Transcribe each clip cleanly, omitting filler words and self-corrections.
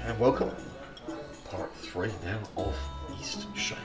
And welcome, part 3 now of Eastshade.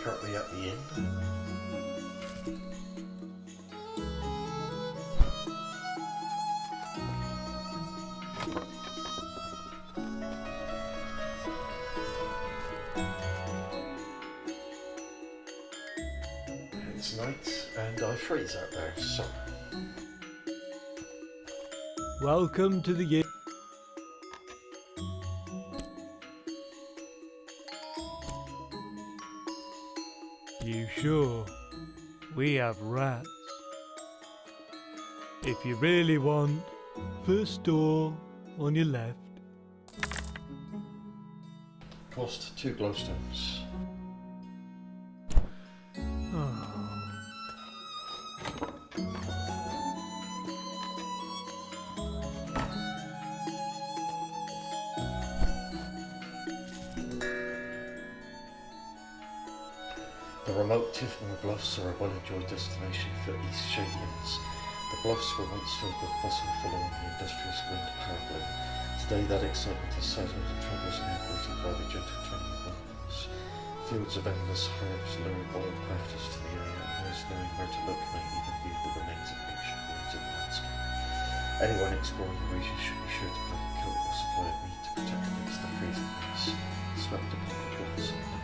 Currently at the inn. It's night and I freeze out there, so... Welcome to the inn. You sure? We have rats. If you really want, first door on your left. Cost 2 glowstones. Oh. The remote Tifmore Bluffs are a well-enjoyed destination for Eastshadians. The bluffs were once filled with bustle following the industrious wind power bloom. Today that excitement is saddened and travellers now greeted by the gentle turning winds. Fields of endless herbs lure wild crafters to the area, and those knowing where to look may even view the remains of ancient ruins in the landscape. Anyone exploring the region should be sure to pack a coat or supply of meat to protect against the freezing winds swept upon the bluffs at night.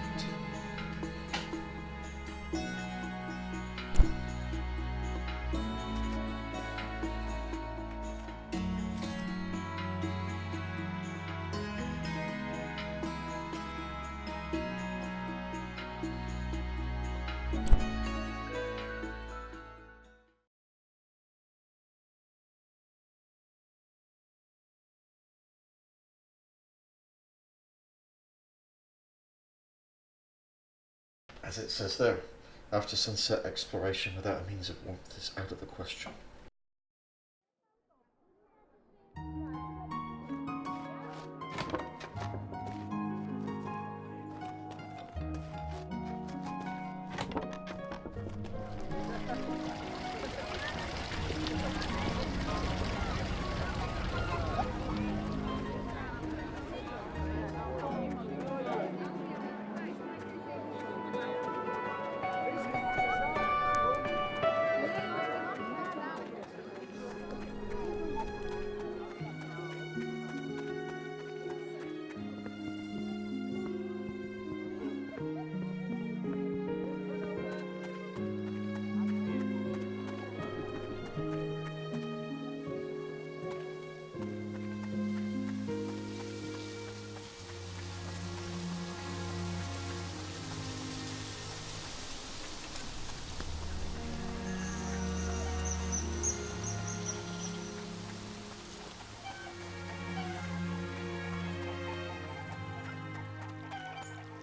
As it says there, after sunset exploration without a means of warmth is out of the question.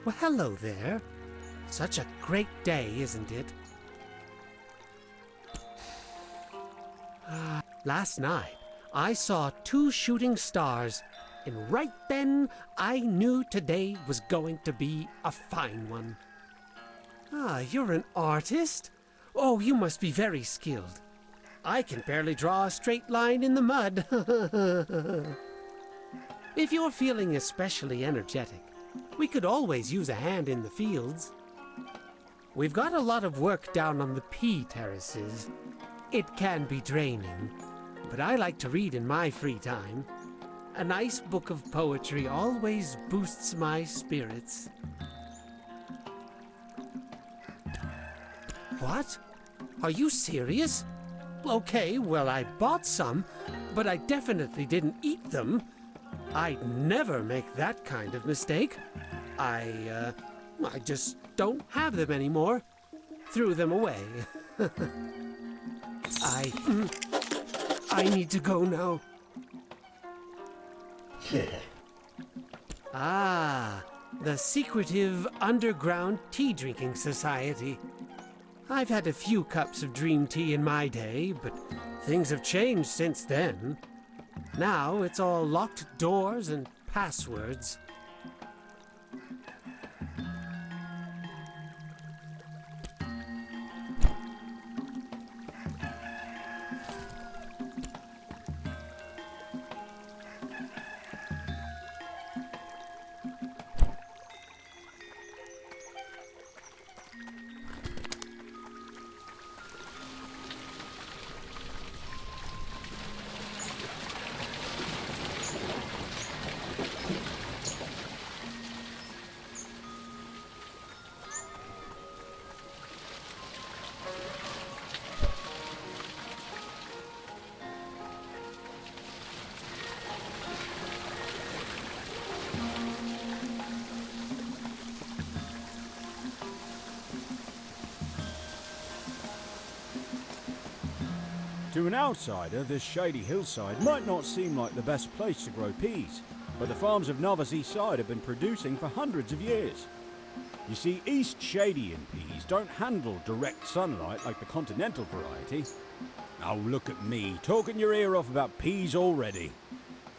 Well, hello there. Such a great day, isn't it? Last night, I saw 2 shooting stars, and right then, I knew today was going to be a fine one. Ah, you're an artist? Oh, you must be very skilled. I can barely draw a straight line in the mud. If you're feeling especially energetic, we could always use a hand in the fields. We've got a lot of work down on the pea terraces. It can be draining, but I like to read in my free time. A nice book of poetry always boosts my spirits. What? Are you serious? Okay, well, I bought some, but I definitely didn't eat them. I'd never make that kind of mistake. I just don't have them anymore. Threw them away. I need to go now. Yeah. Ah, the secretive underground tea drinking society. I've had a few cups of dream tea in my day, but things have changed since then. Now it's all locked doors and passwords. To an outsider, this shady hillside might not seem like the best place to grow peas, but the farms of Nova's Eastside have been producing for hundreds of years. You see, Eastshadian peas don't handle direct sunlight like the continental variety. Oh, look at me, talking your ear off about peas already.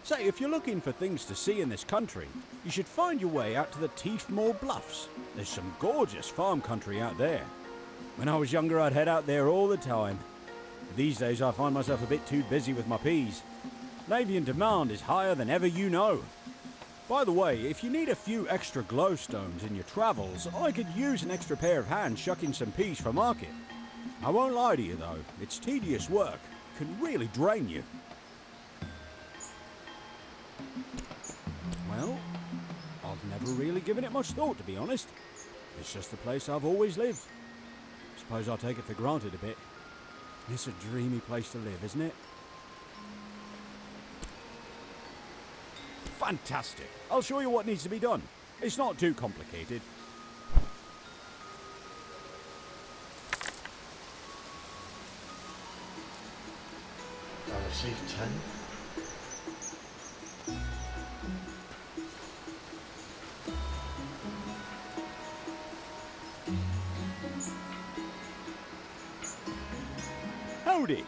Say, if you're looking for things to see in this country, you should find your way out to the Teefmore Bluffs. There's some gorgeous farm country out there. When I was younger, I'd head out there all the time. These days I find myself a bit too busy with my peas. Navian demand is higher than ever you know. By the way, if you need a few extra glowstones in your travels, I could use an extra pair of hands shucking some peas for market. I won't lie to you though, it's tedious work, can really drain you. Well, I've never really given it much thought, to be honest. It's just the place I've always lived. Suppose I'll take it for granted a bit. It's a dreamy place to live, isn't it? Fantastic. I'll show you what needs to be done. It's not too complicated. I received 10. Howdy.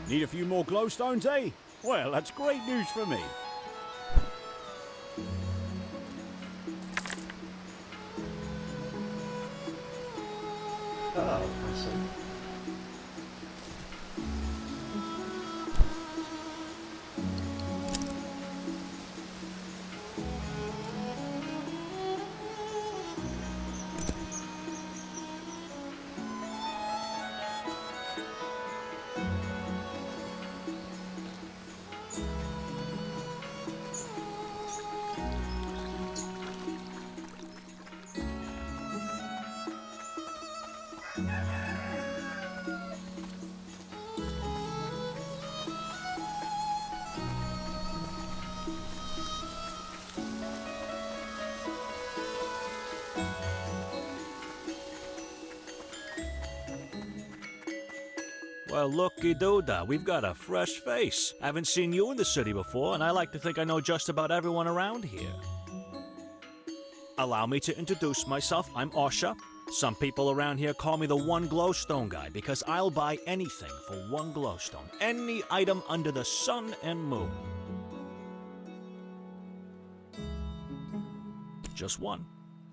Need a few more glowstones, eh? Well, that's great news for me. Oh, I see. Well, looky-doo-dah, we've got a fresh face. I haven't seen you in the city before, and I like to think I know just about everyone around here. Allow me to introduce myself. I'm Osha. Some people around here call me the One Glowstone Guy because I'll buy anything for one glowstone. Any item under the sun and moon. Just one.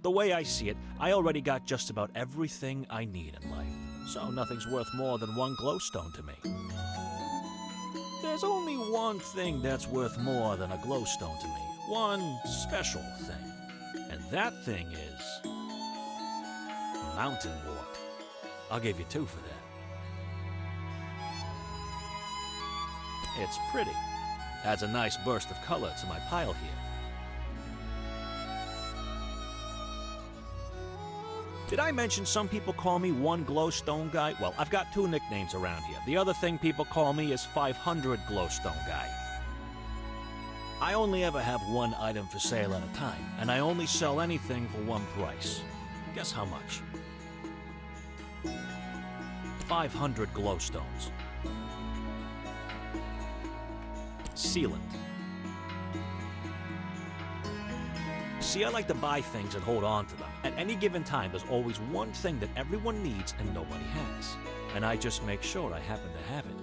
The way I see it, I already got just about everything I need in life. So nothing's worth more than one glowstone to me. There's only one thing that's worth more than a glowstone to me. One special thing. And that thing is... mountain wart. I'll give you 2 for that. It's pretty. Adds a nice burst of color to my pile here. Did I mention some people call me One Glowstone Guy? Well, I've got two nicknames around here. The other thing people call me is 500 Glowstone Guy. I only ever have one item for sale at a time, and I only sell anything for one price. Guess how much? 500 glowstones. Sealant. See, I like to buy things and hold on to them. At any given time, there's always one thing that everyone needs and nobody has. And I just make sure I happen to have it.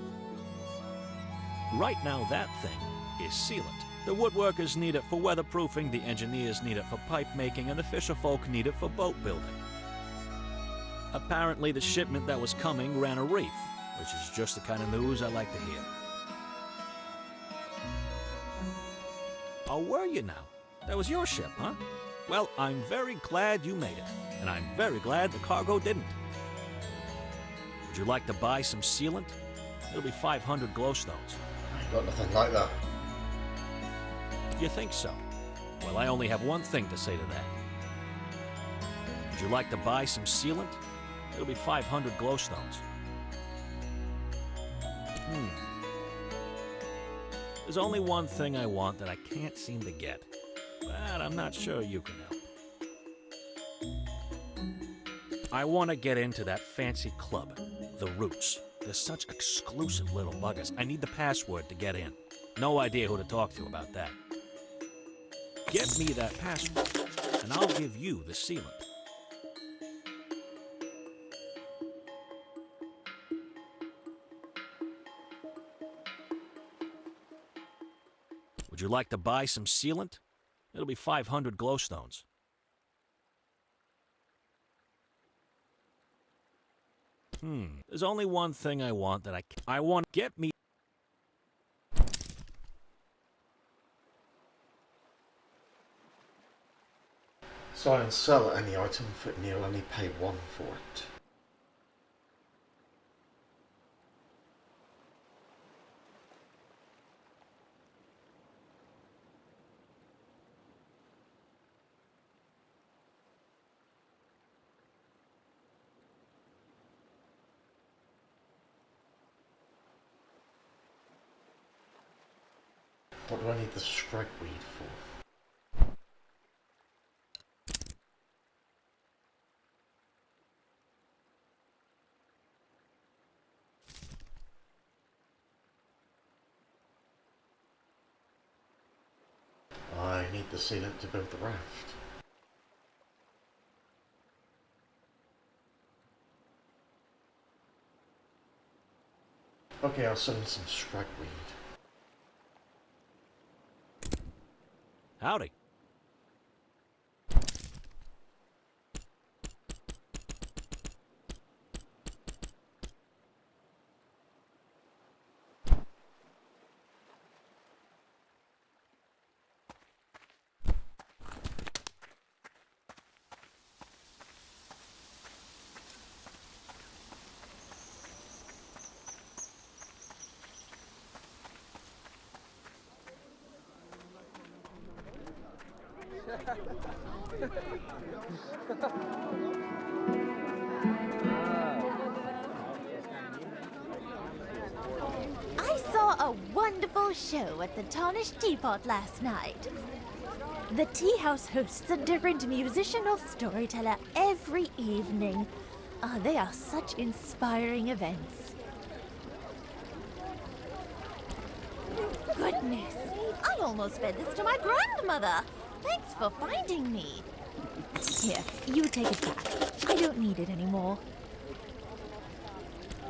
Right now, that thing is sealant. The woodworkers need it for weatherproofing, the engineers need it for pipe making, and the fisherfolk need it for boat building. Apparently, the shipment that was coming ran a reef, which is just the kind of news I like to hear. Oh, were you now? That was your ship, huh? Well, I'm very glad you made it, and I'm very glad the cargo didn't. Would you like to buy some sealant? It'll be 500 glowstones. I ain't got nothing like that. You think so? Well, I only have one thing to say to that. Would you like to buy some sealant? It'll be 500 glowstones. There's only one thing I want that I can't seem to get, but I'm not sure you can help. I want to get into that fancy club, the Roots. They're such exclusive little buggers. I need the password to get in. No idea who to talk to about that. Get me that password, and I'll give you the sealant. Would you like to buy some sealant? It'll be 500 glowstones. There's only one thing I want that I want. Get me. So I can sell any item, but you'll only pay one for it. What do I need the scragweed for? I need the sealant to build the raft. Okay, I'll sell you some scragweed. Howdy. I saw a wonderful show at the Tarnished Teapot last night. The tea house hosts a different musician or storyteller every evening. They are such inspiring events. Goodness, I almost fed this to my grandmother. Thanks for finding me. Here, you take it back. I don't need it anymore.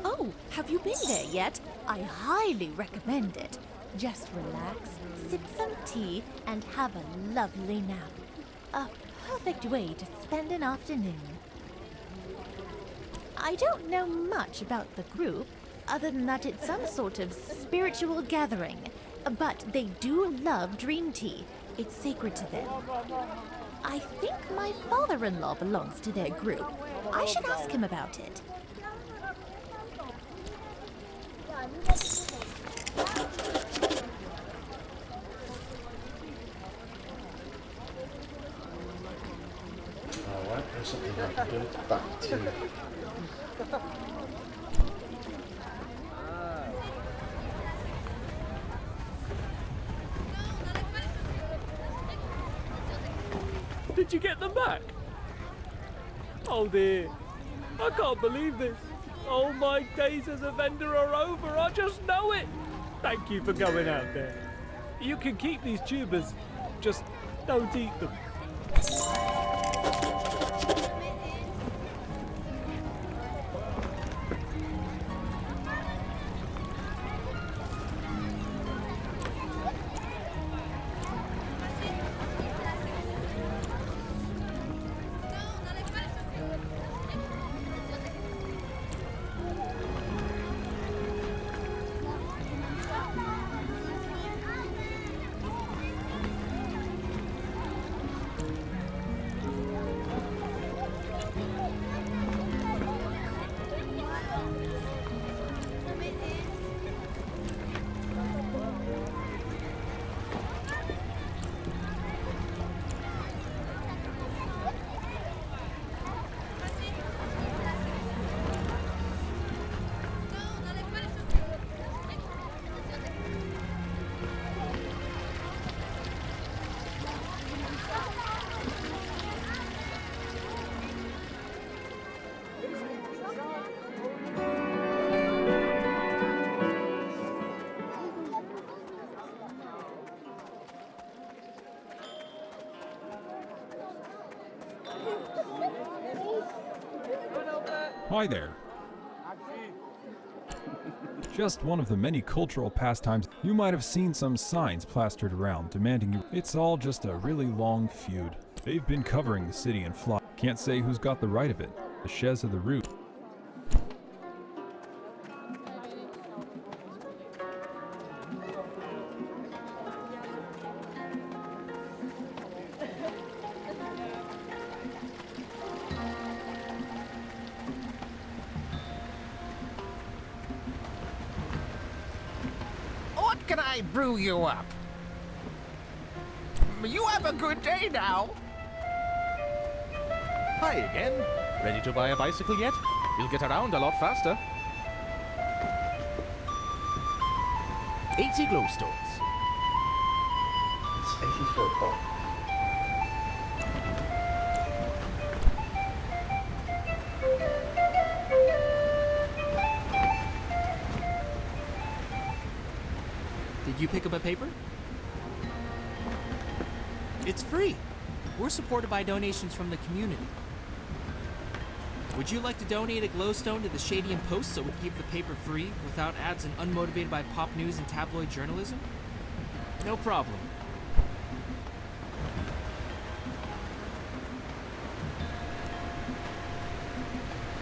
Oh, have you been there yet? I highly recommend it. Just relax, sip some tea, and have a lovely nap. A perfect way to spend an afternoon. I don't know much about the group, other than that it's some sort of spiritual gathering. But they do love dream tea. It's sacred to them. I think my father-in-law belongs to their group. I should ask him about it. Alright, there's something I can do. Back to Did you get them back? Oh dear. I can't believe this. Oh, my days as a vendor are over. I just know it. Thank you for going out there. You can keep these tubers. Just don't eat them. Hi there. Just one of the many cultural pastimes. You might have seen some signs plastered around demanding you. It's all just a really long feud. They've been covering the city in fly. Can't say who's got the right of it. The Shez of the Root. What can I brew you up? You have a good day now. Hi again. Ready to buy a bicycle yet? You'll get around a lot faster. 80 glowstones. it's 80 for a buck. Did you pick up a paper? It's free. We're supported by donations from the community. Would you like to donate a glowstone to the Shadian Post so we keep the paper free without ads and unmotivated by pop news and tabloid journalism? No problem.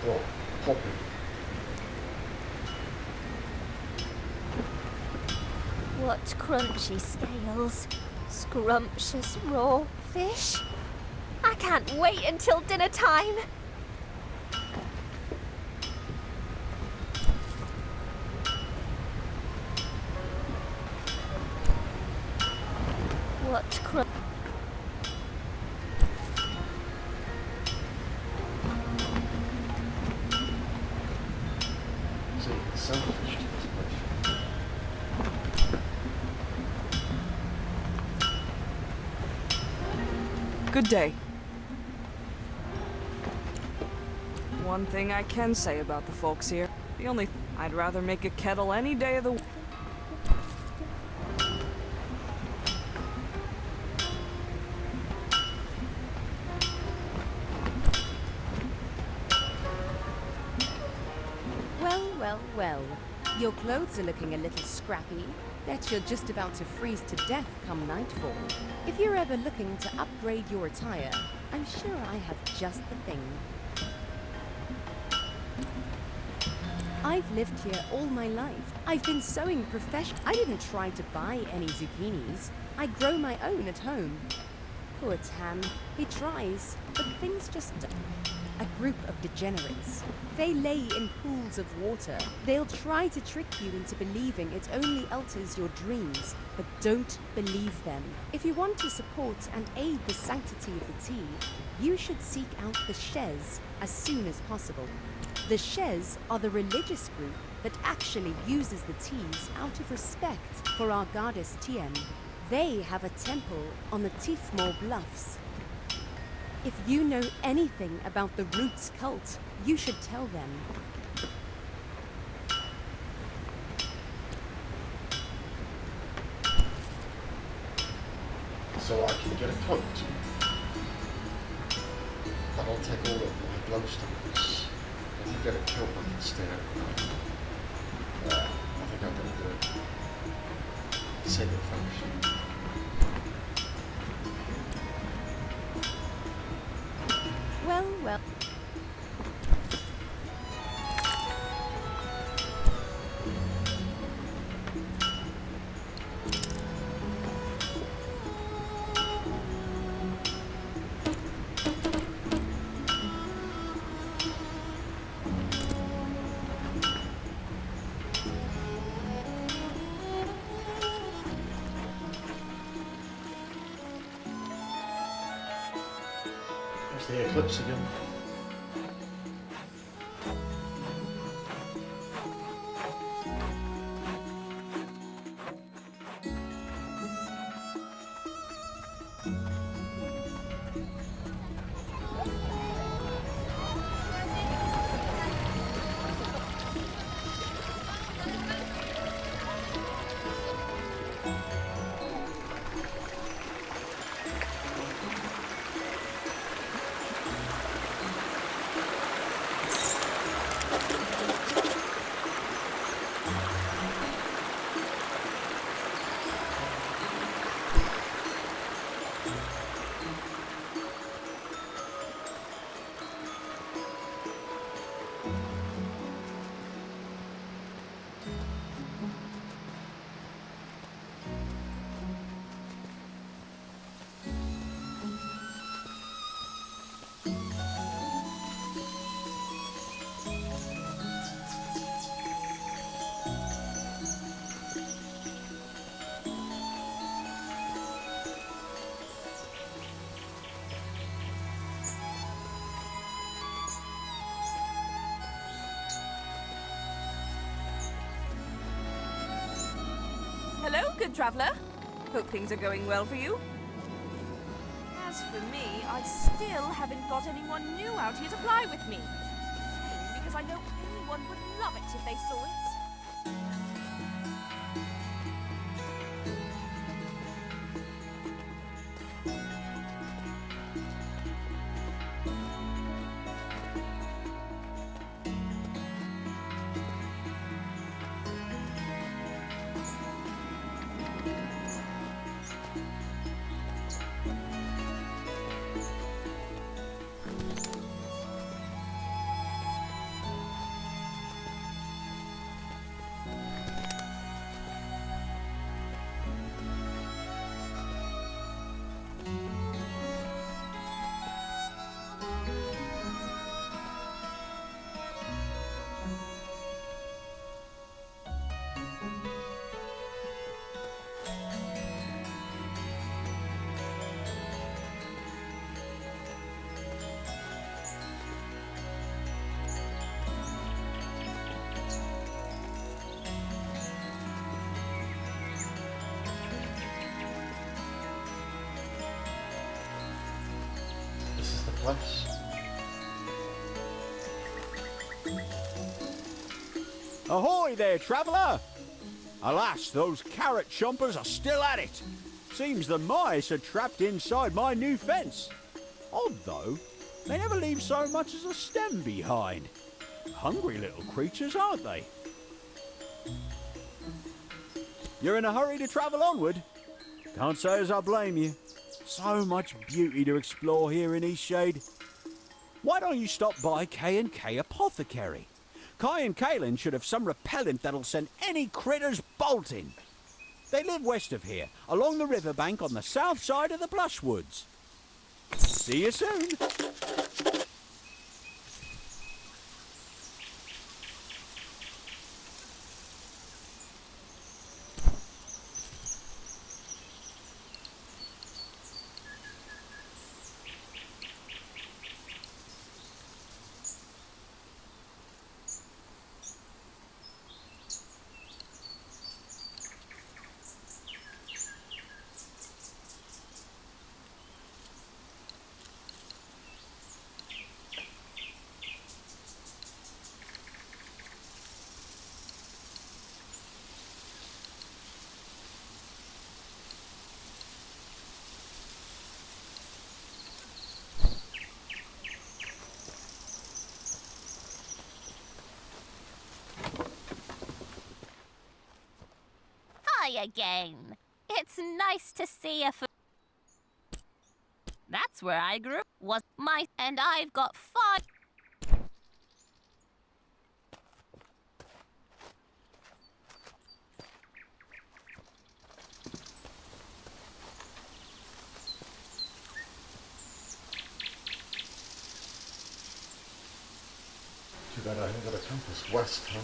Well, poppy. What crunchy scales. Scrumptious raw fish. I can't wait until dinner time. What See, it's selfish to this place. Good day. One thing I can say about the folks here, I'd rather make a kettle any day of the week. Well. Your clothes are looking a little scrappy. Bet you're just about to freeze to death come nightfall. If you're ever looking to upgrade your attire, I'm sure I have just the thing. I've lived here all my life. I've been sewing professionally. I didn't try to buy any zucchinis. I grow my own at home. Poor Tam. He tries, but things just don't. a group of degenerates. They lay in pools of water. They'll try to trick you into believing it only alters your dreams, but don't believe them. If you want to support and aid the sanctity of the tea, you should seek out the Shez as soon as possible. The Shez are the religious group that actually uses the teas out of respect for our goddess Tien. They have a temple on the Tifmore Bluffs. If you know anything about the Roots cult, you should tell them. So I can get a coat. That'll take all of my glowstones. If you get a kilt, I can stay out. I think I'm gonna do it. Save it first. Well. There's the eclipse again. Hello, good traveller. Hope things are going well for you. As for me, I still haven't got anyone new out here to fly with me. Shame, because I know anyone would love it if they saw it. This is the place. Ahoy there, traveller! Alas, those carrot chompers are still at it. Seems the mice are trapped inside my new fence. Odd though, they never leave so much as a stem behind. Hungry little creatures, aren't they? You're in a hurry to travel onward? Can't say as I blame you. So much beauty to explore here in Eastshade. Why don't you stop by K&K Apothecary? Kai and Kaelin should have some repellent that'll send any critters bolting. They live west of here, along the riverbank on the south side of the Blushwoods. See you soon. Hi again. It's nice to see you. That's where I grew. Was my and I've got 5. Too bad I haven't got a compass west, huh?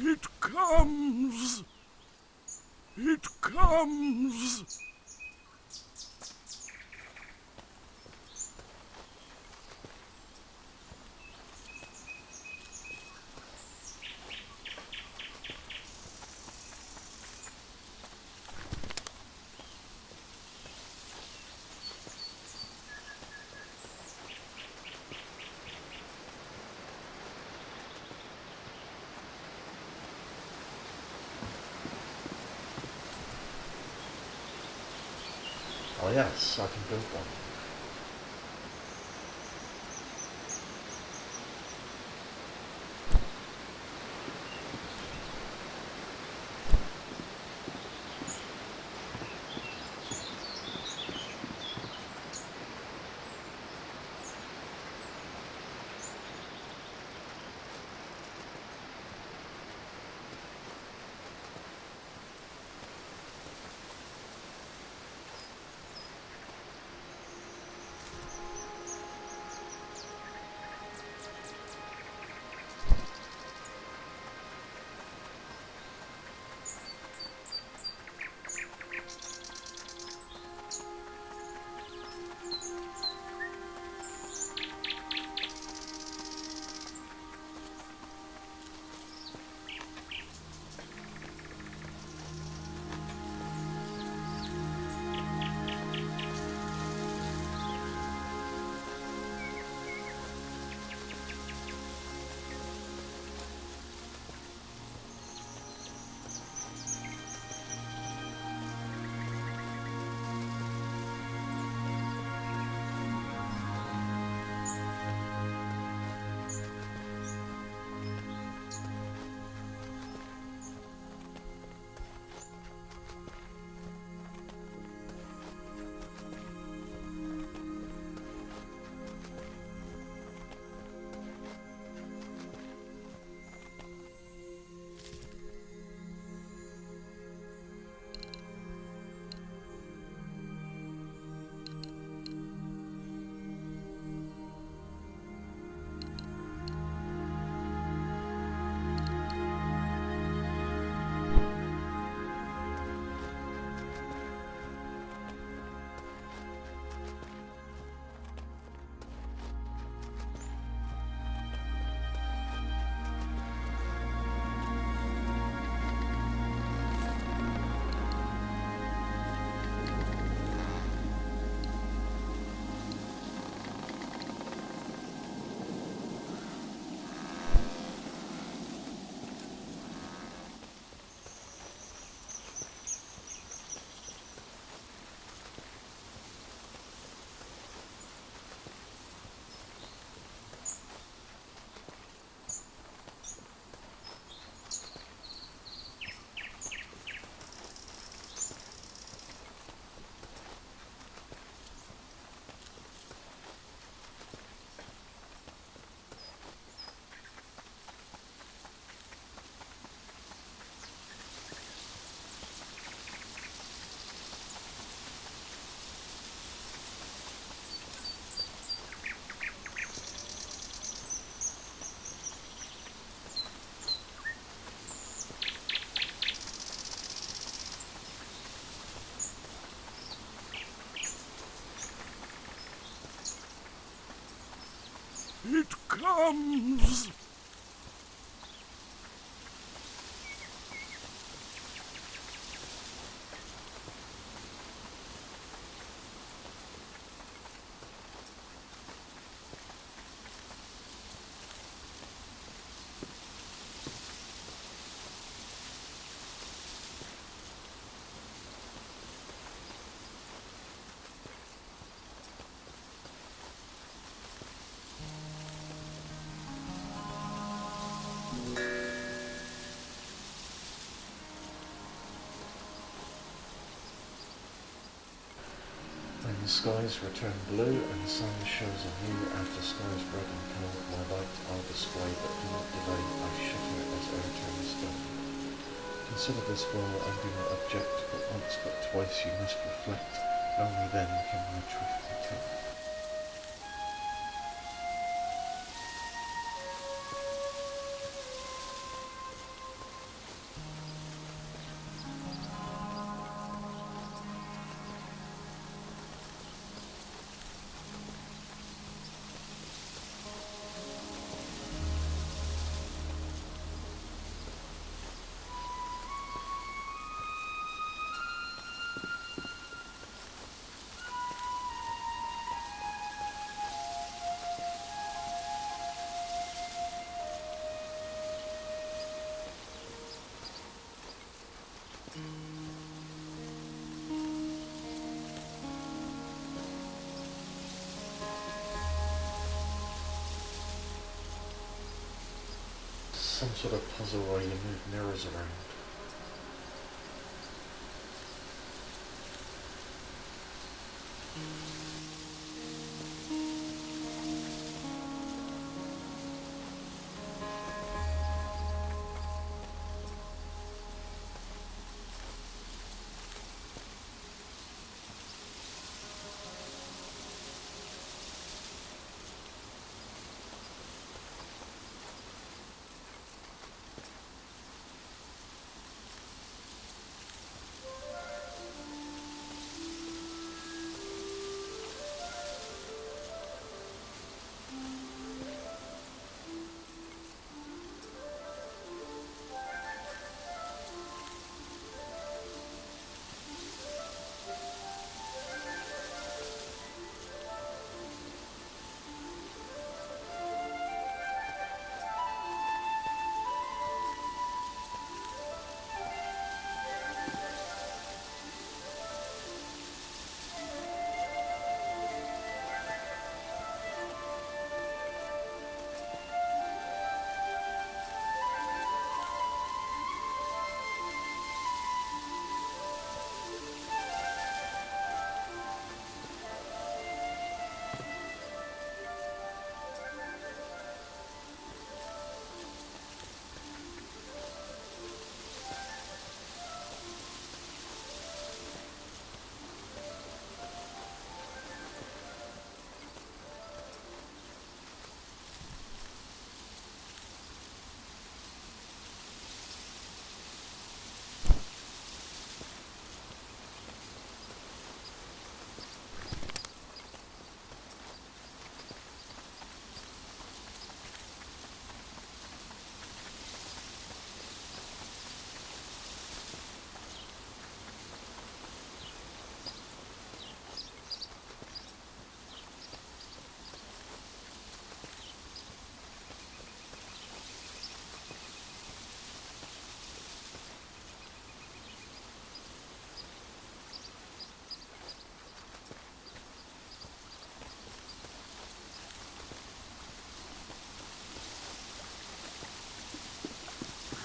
It comes! It comes! Oh yes, I can build one. comes! When the skies return blue and the sun shows anew after skies red and cold, my light I'll display, but do not delay, I shatter it as air turns stone. Consider this well and do not object, but once but twice you must reflect, only then can my truth be told. Some sort of puzzle where you move mirrors around.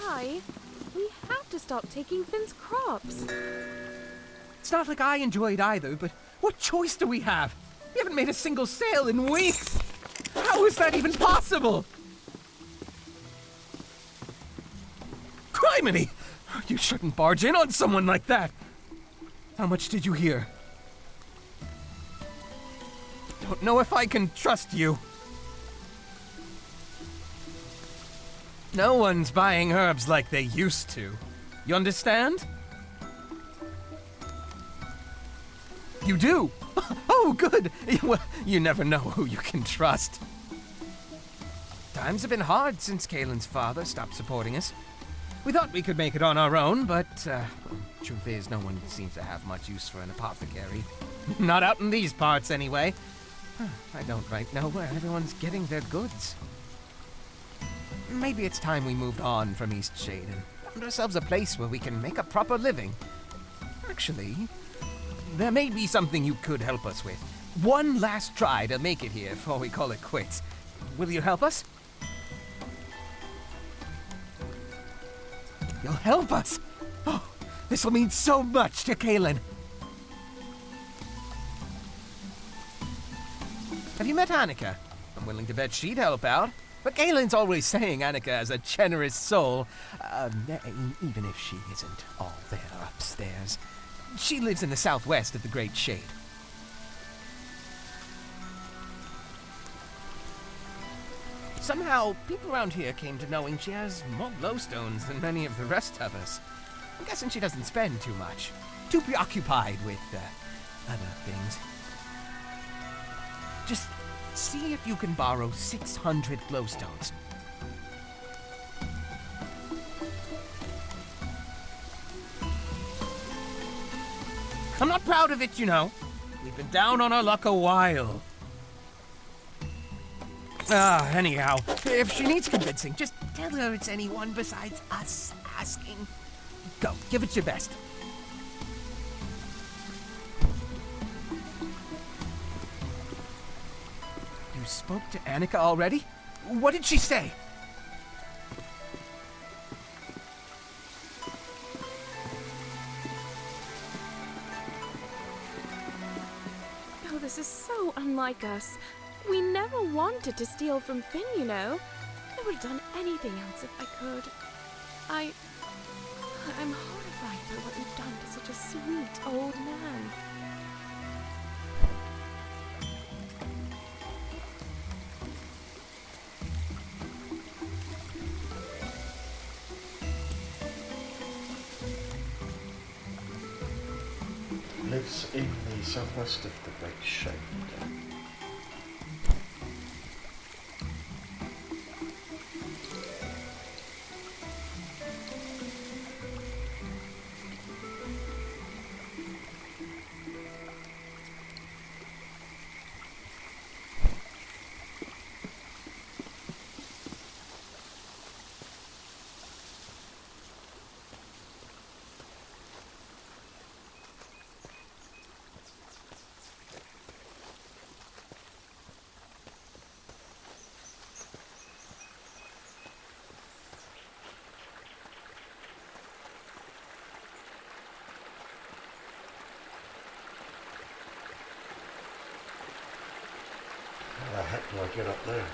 Hi. We have to stop taking Finn's crops. It's not like I enjoy it either, but what choice do we have? We haven't made a single sale in weeks. How is that even possible? Criminy! You shouldn't barge in on someone like that. How much did you hear? Don't know if I can trust you. No one's buying herbs like they used to. You understand? You do? Oh, good. Well, you never know who you can trust. Times have been hard since Kalen's father stopped supporting us. We thought we could make it on our own, but truth is, no one seems to have much use for an apothecary. Not out in these parts, anyway. I don't right know where everyone's getting their goods. Maybe it's time we moved on from Eastshade and found ourselves a place where we can make a proper living. Actually, there may be something you could help us with. One last try to make it here before we call it quits. Will you help us? You'll help us? Oh, this will mean so much to Kalen. Have you met Annika? I'm willing to bet she'd help out. But Kalen's always saying Annika has a generous soul. Even if she isn't all there upstairs. She lives in the southwest of the Great Shade. Somehow, people around here came to knowing she has more glowstones than many of the rest of us. I'm guessing she doesn't spend too much. Too preoccupied with, other things. Just see if you can borrow 600 glowstones. I'm not proud of it, you know. We've been down on our luck a while. Anyhow, if she needs convincing, just tell her it's anyone besides us asking. Go, give it your best. You spoke to Annika already? What did she say? Oh, this is so unlike us. We never wanted to steal from Finn, you know. I would have done anything else if I could. I'm horrified by what you've done to such a sweet old man. Lives in the southwest of the Great Shade. How the heck do I get up there?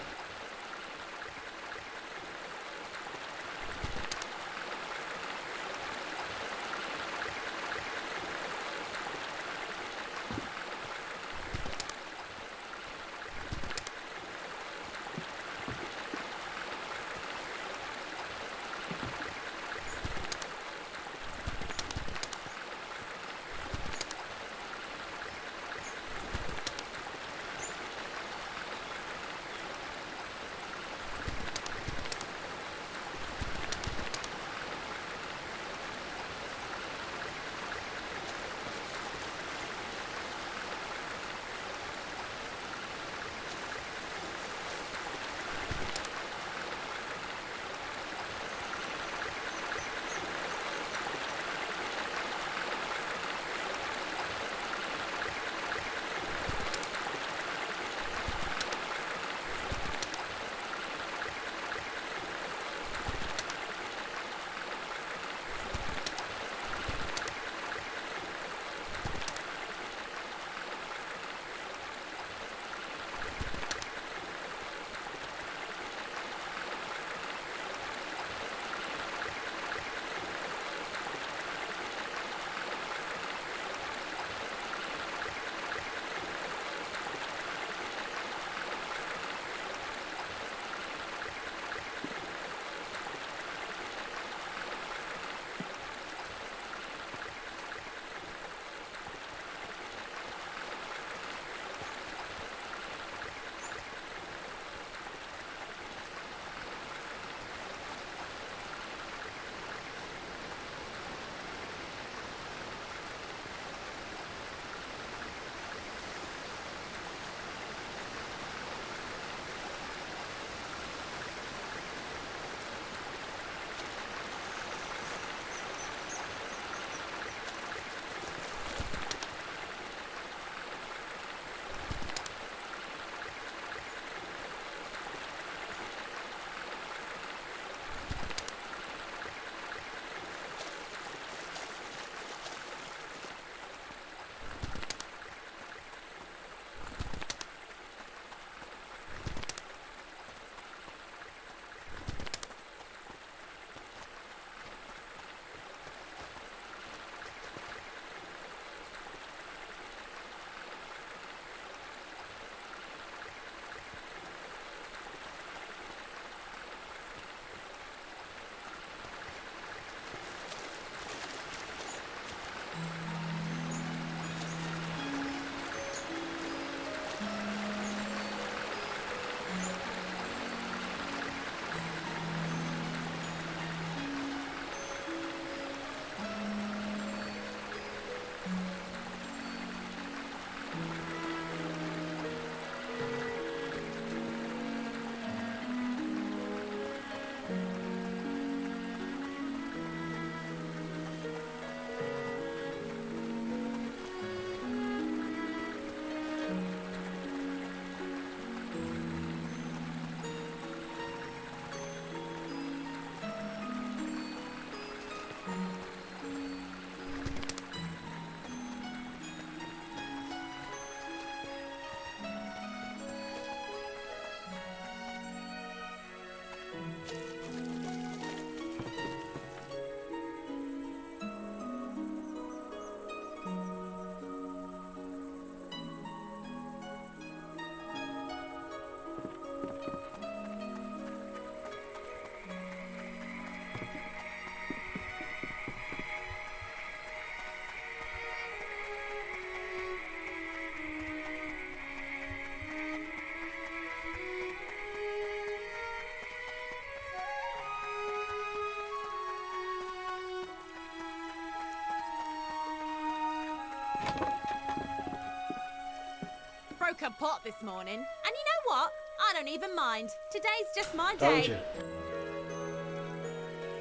Broke a pot this morning, and you know what? I don't even mind. Today's just my Told day. you.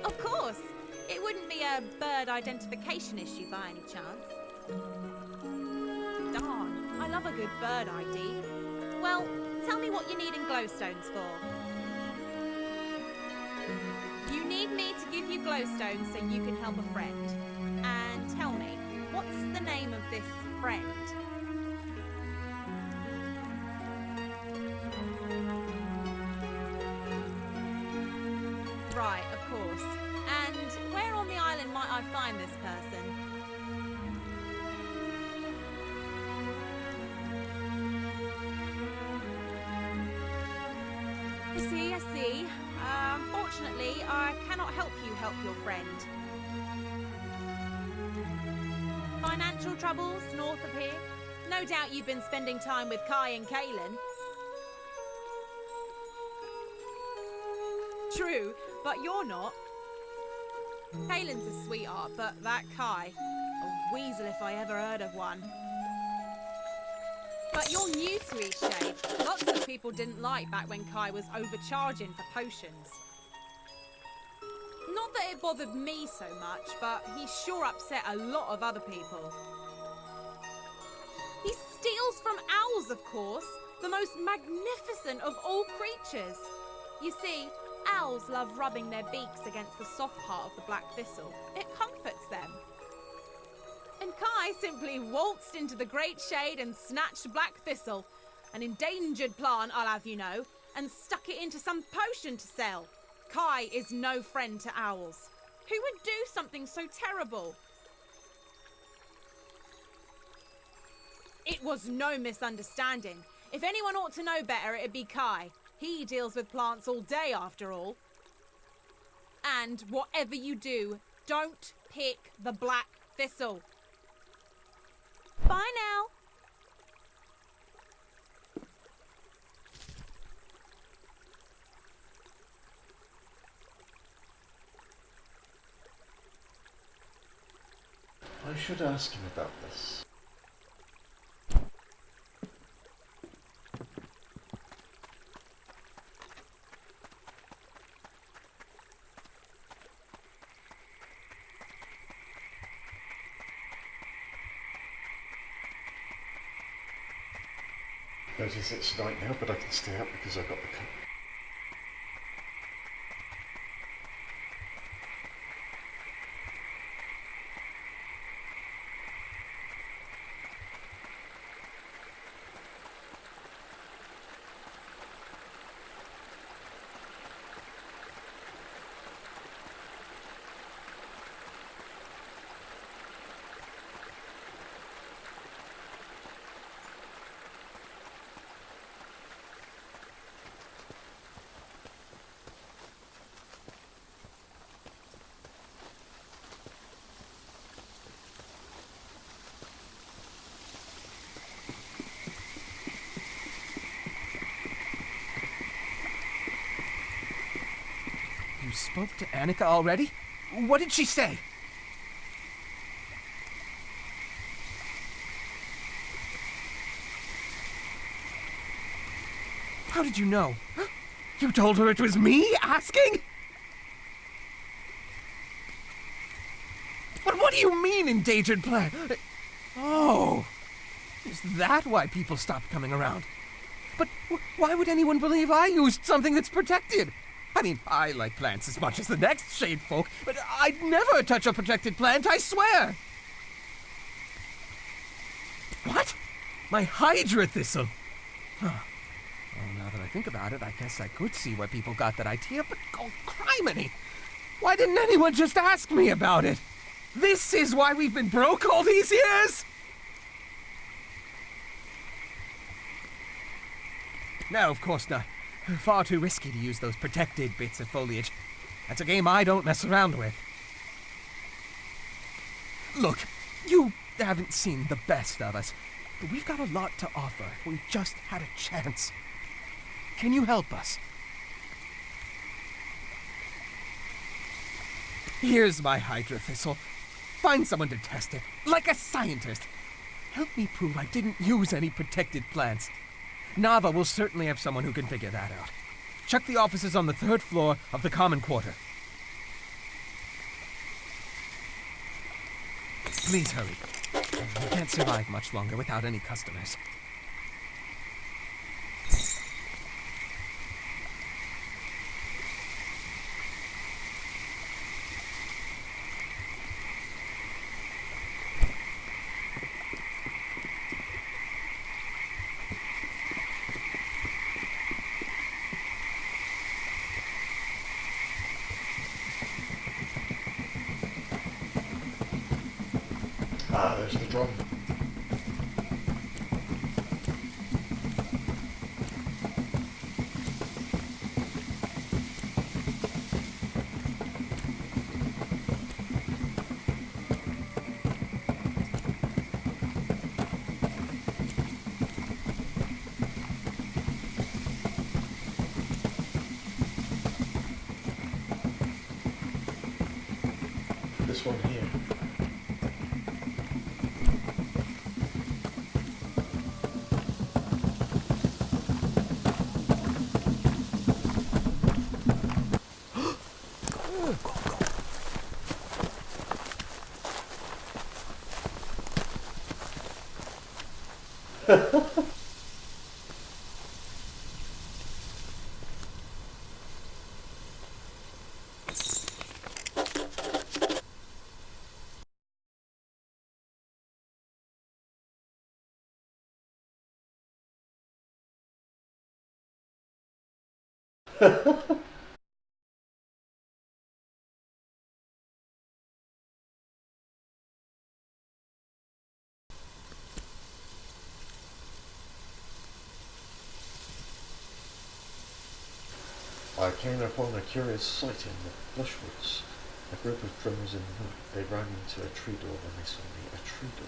Of course. It wouldn't be a bird identification issue by any chance. Darn, I love a good bird ID. Well, tell me what you need in glowstones for. You need me to give you glowstones so you can help a friend. And tell me, what's the name of this friend? Right, of course. And where on the island might I find this person? I see. Unfortunately, I cannot help you help your friend. Financial troubles north of here? No doubt you've been spending time with Kai and Kaelin. True, but you're not. Kaelin's a sweetheart, but that Kai, a weasel if I ever heard of one. But you're new to Eastshade. Lots of people didn't like back when Kai was overcharging for potions. Not that it bothered me so much, but he sure upset a lot of other people. He steals from owls, of course, the most magnificent of all creatures. You see, owls love rubbing their beaks against the soft part of the black thistle. It comforts them. And Kai simply waltzed into the great shade and snatched black thistle, an endangered plant, I'll have you know, and stuck it into some potion to sell. Kai is no friend to owls. Who would do something so terrible? It was no misunderstanding. If anyone ought to know better, it'd be Kai. He deals with plants all day, after all. And whatever you do, don't pick the black thistle. Bye now. I should ask him about this. Notice it's night now, but I can stay up because I've got the coat. You spoke to Annika already? What did she say? How did you know? You told her it was me asking? But what do you mean, endangered plant? Oh, is that why people stopped coming around? But why would anyone believe I used something that's protected? I mean, I like plants as much as the next shade folk, but I'd never touch a protected plant, I swear! What? My Hydra thistle? Huh. Oh, now that I think about it, I guess I could see where people got that idea, but oh, criminy! Why didn't anyone just ask me about it? This is why we've been broke all these years? No, of course not. Far too risky to use those protected bits of foliage. That's a game I don't mess around with. Look, you haven't seen the best of us, but we've got a lot to offer if we just had a chance. Can you help us? Here's my Hydra Thistle. Find someone to test it, like a scientist. Help me prove I didn't use any protected plants. Nava will certainly have someone who can figure that out. Check the offices on the 3rd floor of the common quarter. Please hurry. We can't survive much longer without any customers. Ah, there's the drum. This one here. I came upon a curious sight in the Blushwoods. A group of drummers in the wood. They ran into a tree door when they saw me. A tree door.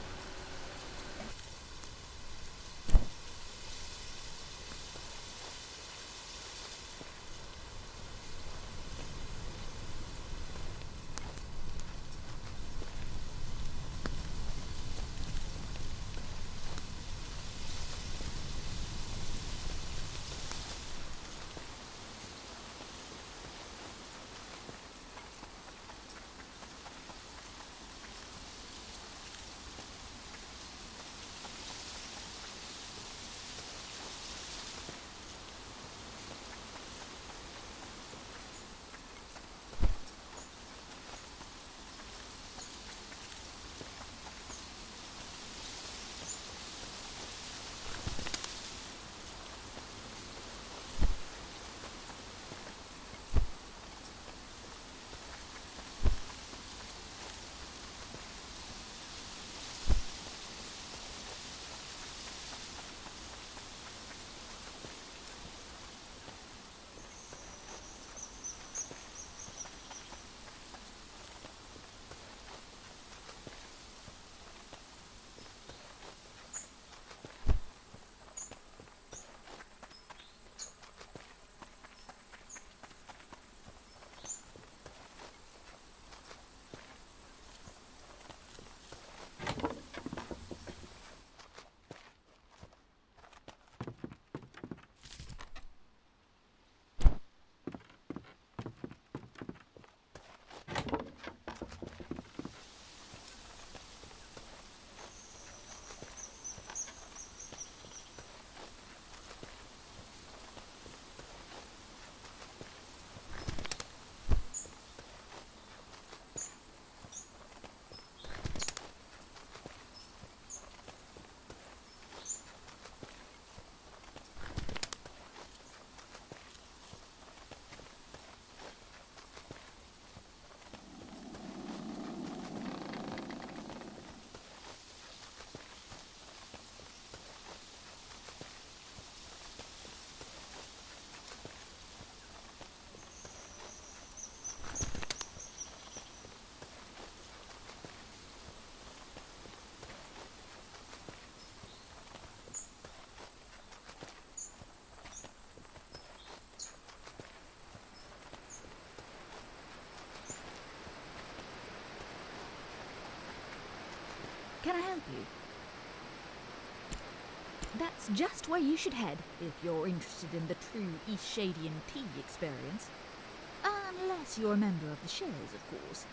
Can I help you? That's just where you should head if you're interested in the true Eastshadian tea experience. Unless you're a member of the Shares, of course.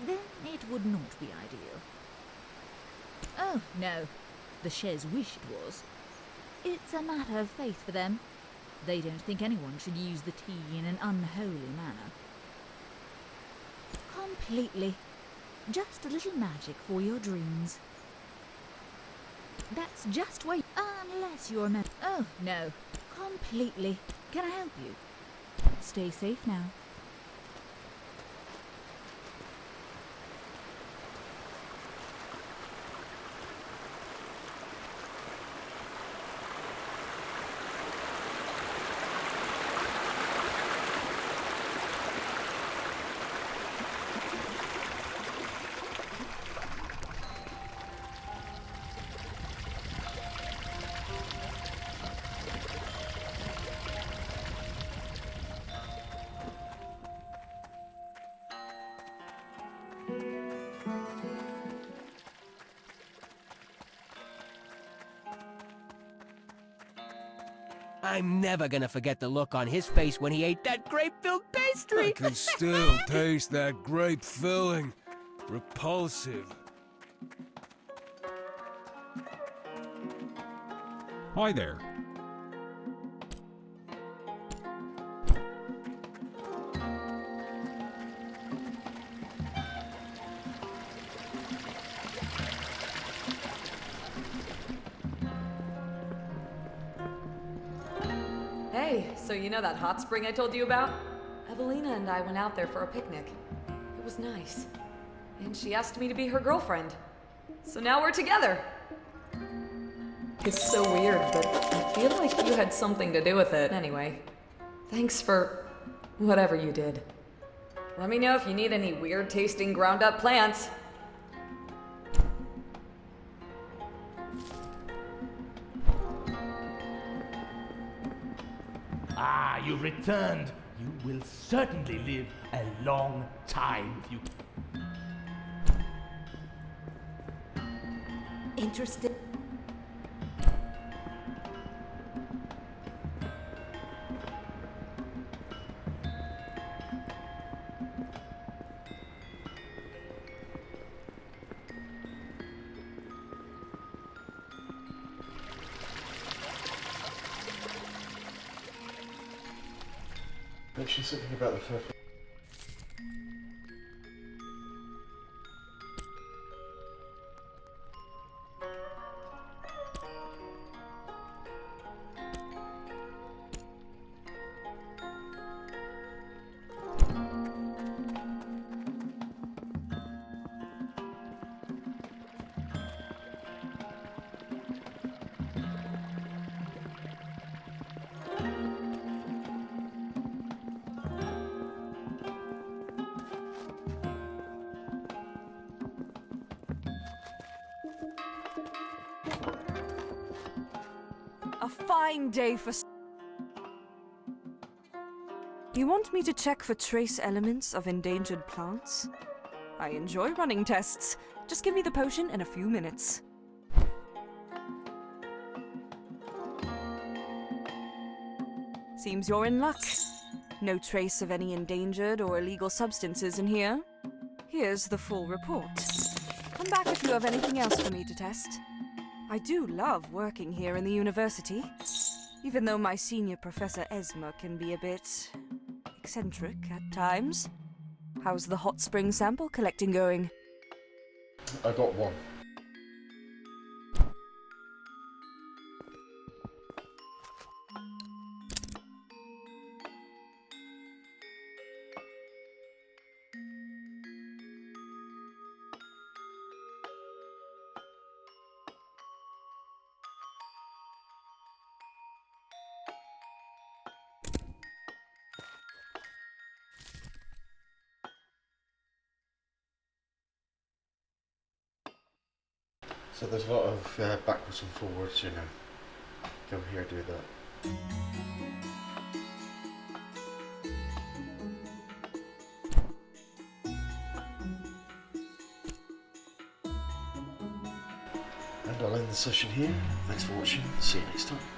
Then it would not be ideal. Oh, no. The Shares wish it was. It's a matter of faith for them. They don't think anyone should use the tea in an unholy manner. Completely. Just a little magic for your dreams. That's just where... Unless you're a Oh, no. Completely. Can I help you? Stay safe now. I'm never gonna forget the look on his face when he ate that grape-filled pastry! I can still taste that grape filling. Repulsive. Hi there. Hey, so you know that hot spring I told you about? Evelina and I went out there for a picnic. It was nice. And she asked me to be her girlfriend. So now we're together. It's so weird, but I feel like you had something to do with it. Anyway, thanks for whatever you did. Let me know if you need any weird tasting ground up plants. Ah, you returned. You will certainly live a long time if you... Interested? Mention something about the first. A fine day for... You want me to check for trace elements of endangered plants? I enjoy running tests. Just give me the potion in a few minutes. Seems you're in luck. No trace of any endangered or illegal substances in here. Here's the full report. Come back if you have anything else for me to test. I do love working here in the university, even though my senior Professor Esma can be a bit eccentric at times. How's the hot spring sample collecting going? I got one. So there's a lot of backwards and forwards, you know. Go here, do that. I'll end the session here. Thanks for watching. See you next time.